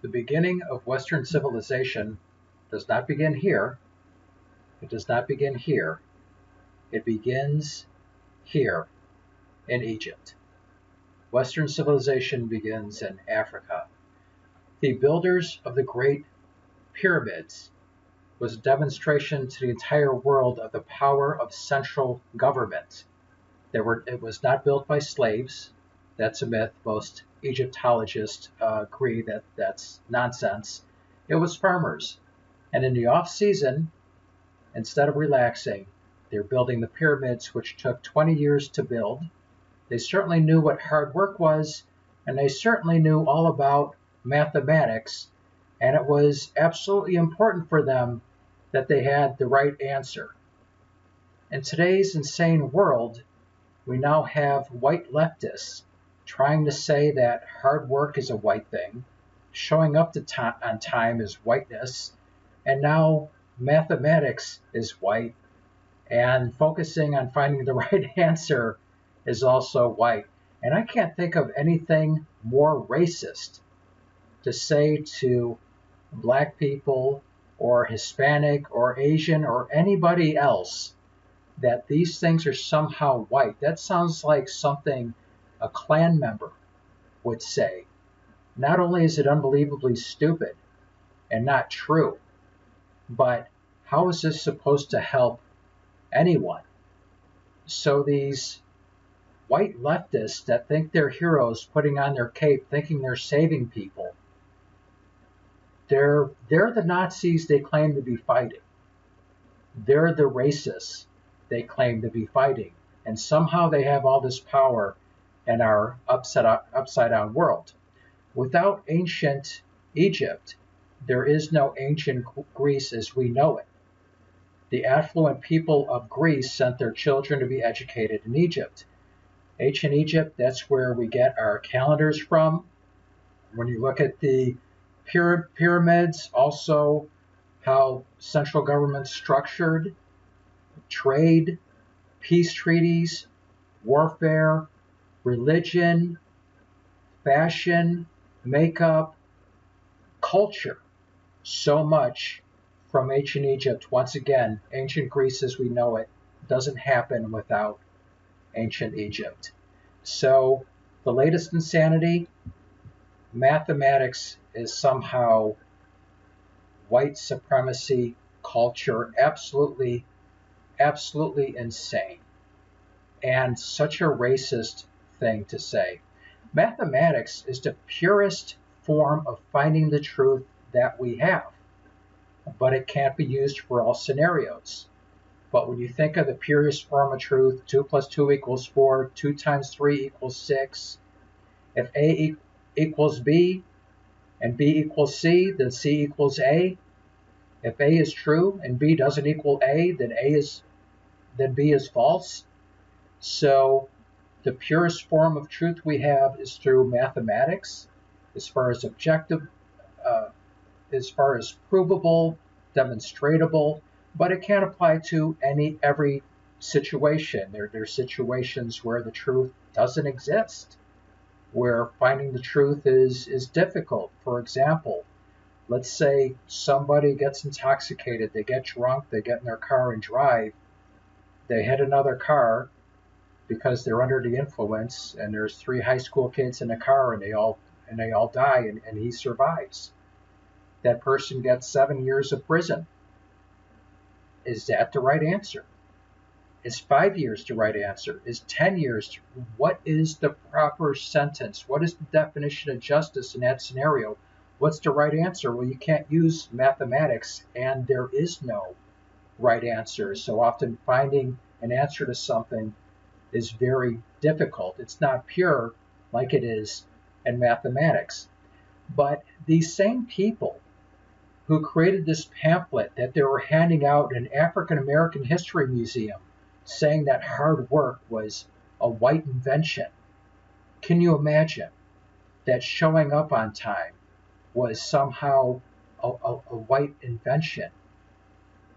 The beginning of Western civilization does not begin here. It does not begin here. It begins here in Egypt. Western civilization begins in Africa. The builders of the Great Pyramids was a demonstration to the entire world of the power of central government. It was not built by slaves. That's a myth. Most Egyptologists agree that that's nonsense. It was farmers. And in the off-season, instead of relaxing, they're building the pyramids, which took 20 years to build. They certainly knew what hard work was, and they certainly knew all about mathematics, and it was absolutely important for them that they had the right answer. In today's insane world, we now have white leftists trying to say that hard work is a white thing, showing up on time is whiteness, and now mathematics is white, and focusing on finding the right answer is also white. And I can't think of anything more racist to say to black people or Hispanic or Asian or anybody else that these things are somehow white. That sounds like something a Klan member would say. Not only is it unbelievably stupid and not true, but how is this supposed to help anyone? So these white leftists that think they're heroes putting on their cape, thinking they're saving people, they're the Nazis they claim to be fighting. They're the racists they claim to be fighting. And somehow they have all this power in our upside down world. Without ancient Egypt, there is no ancient Greece as we know it. The affluent people of Greece sent their children to be educated in Egypt. Ancient Egypt, that's where we get our calendars from. When you look at the pyramids, also how central government structured, trade, peace treaties, warfare, religion, fashion, makeup, culture, so much from ancient Egypt. Once again, ancient Greece as we know it doesn't happen without ancient Egypt. So the latest insanity, mathematics is somehow white supremacy culture, absolutely insane, and such a racist thing to say. Mathematics is the purest form of finding the truth that we have, but it can't be used for all scenarios. But when you think of the purest form of truth, 2 plus 2 equals 4, 2 times 3 equals 6, if A equals B and B equals C, then C equals A. If A is true and B doesn't equal A, then B is false. So the purest form of truth we have is through mathematics, as far as objective, as far as provable, demonstratable, but it can't apply to every situation. There are situations where the truth doesn't exist, where finding the truth is difficult. For example, let's say somebody gets intoxicated, they get drunk, they get in their car and drive, they hit another car because they're under the influence, and there's 3 high school kids in the car, and they all die, and he survives. That person gets 7 years of prison. Is that the right answer? Is 5 years the right answer? Is 10 years? What is the proper sentence? What is the definition of justice in that scenario? What's the right answer? Well, you can't use mathematics, and there is no right answer. So often finding an answer to something is very difficult. It's not pure like it is in mathematics. But these same people who created this pamphlet that they were handing out in an African American History Museum, saying that hard work was a white invention. Can you imagine that showing up on time was somehow a white invention?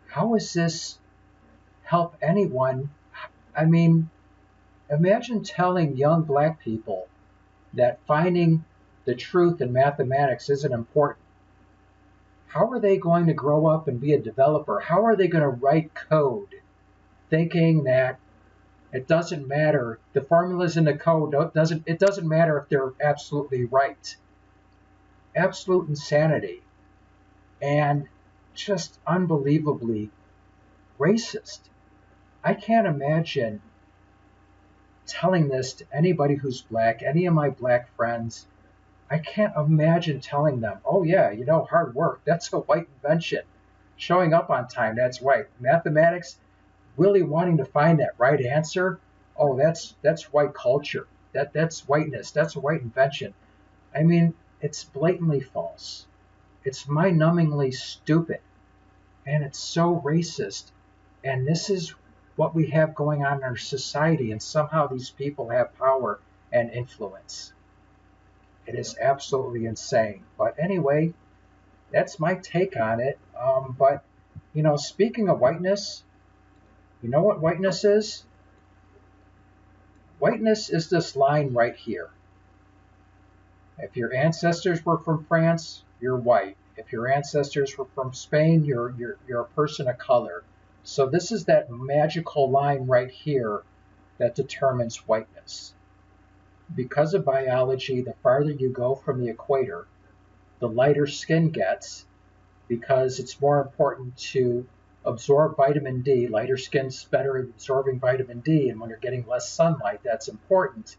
How does this help anyone? I mean, imagine telling young black people that finding the truth in mathematics isn't important, how are they going to grow up and be a developer? How are they going to write code thinking that it doesn't matter, the formulas in the code it doesn't matter if they're absolutely right? Absolute insanity, and just unbelievably racist. I can't imagine telling this to anybody who's black, any of my black friends. I can't imagine telling them, oh yeah, hard work, that's a white invention. Showing up on time, that's white. Mathematics, really wanting to find that right answer, oh, that's white culture. That's whiteness. That's a white invention. I mean, it's blatantly false. It's mind-numbingly stupid. And it's so racist. And this is what we have going on in our society. And somehow these people have power and influence. It is absolutely insane. But anyway, that's my take on it. But, speaking of whiteness, you know what whiteness is? Whiteness is this line right here. If your ancestors were from France, you're white. If your ancestors were from Spain, you're a person of color. So this is that magical line right here that determines whiteness. Because of biology, the farther you go from the equator, the lighter skin gets, because it's more important to absorb vitamin D. Lighter skin's better at absorbing vitamin D, and when you're getting less sunlight, that's important.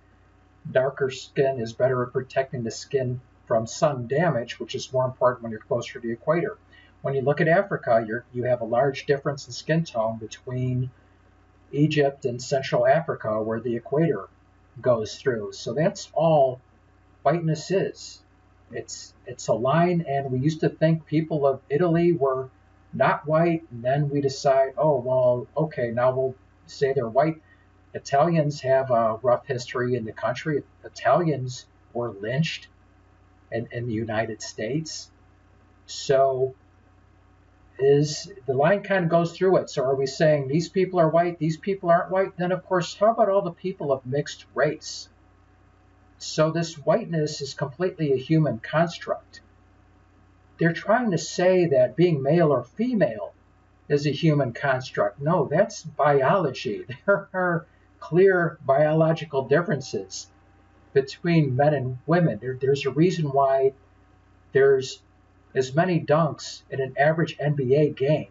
Darker skin is better at protecting the skin from sun damage, which is more important when you're closer to the equator. When you look at Africa, you have a large difference in skin tone between Egypt and Central Africa, where the equator goes through. So that's all whiteness is. It's a line, and we used to think people of Italy were not white, and then we decide, oh, well, okay, now we'll say they're white. Italians have a rough history in the country. Italians were lynched in the United States. So the line kind of goes through it. So are we saying these people are white, these people aren't white? Then, of course, how about all the people of mixed race? So this whiteness is completely a human construct. They're trying to say that being male or female is a human construct. No, that's biology. There are clear biological differences between men and women. There's a reason why there's as many dunks in an average NBA game,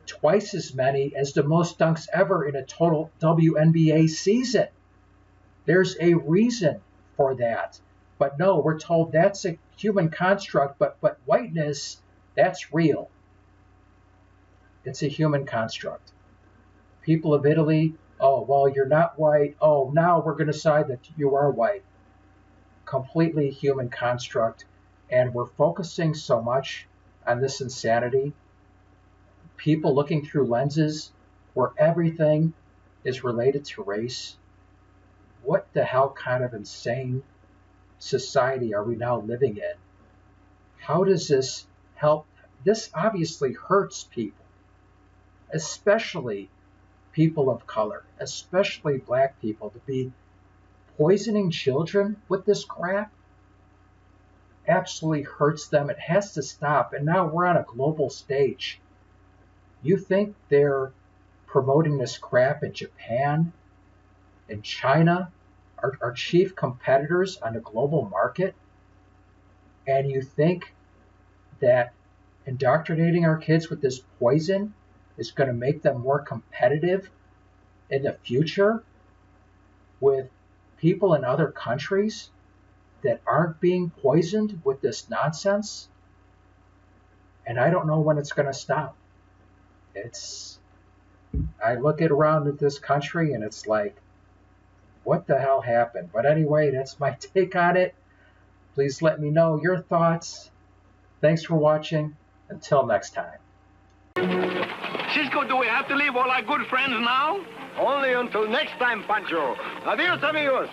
twice as many as the most dunks ever in a total WNBA season. There's a reason for that. But no, we're told that's a human construct, but whiteness, that's real. It's a human construct. People of Italy, oh, well, you're not white. Oh, now we're going to decide that you are white. Completely human construct. And we're focusing so much on this insanity. People looking through lenses where everything is related to race. What the hell kind of insane society are we now living in? How does this help? This obviously hurts people, especially people of color, especially black people, to be poisoning children with this crap. Absolutely hurts them. It has to stop. And now we're on a global stage. You think they're promoting this crap in Japan, in China, our chief competitors on the global market? And you think that indoctrinating our kids with this poison is going to make them more competitive in the future with people in other countries that aren't being poisoned with this nonsense? And I don't know when it's going to stop. I look around at this country and it's like, what the hell happened? But anyway, that's my take on it. Please let me know your thoughts. Thanks for watching. Until next time. Cisco, do we have to leave all our good friends now? Only until next time, Pancho. Adios, amigos.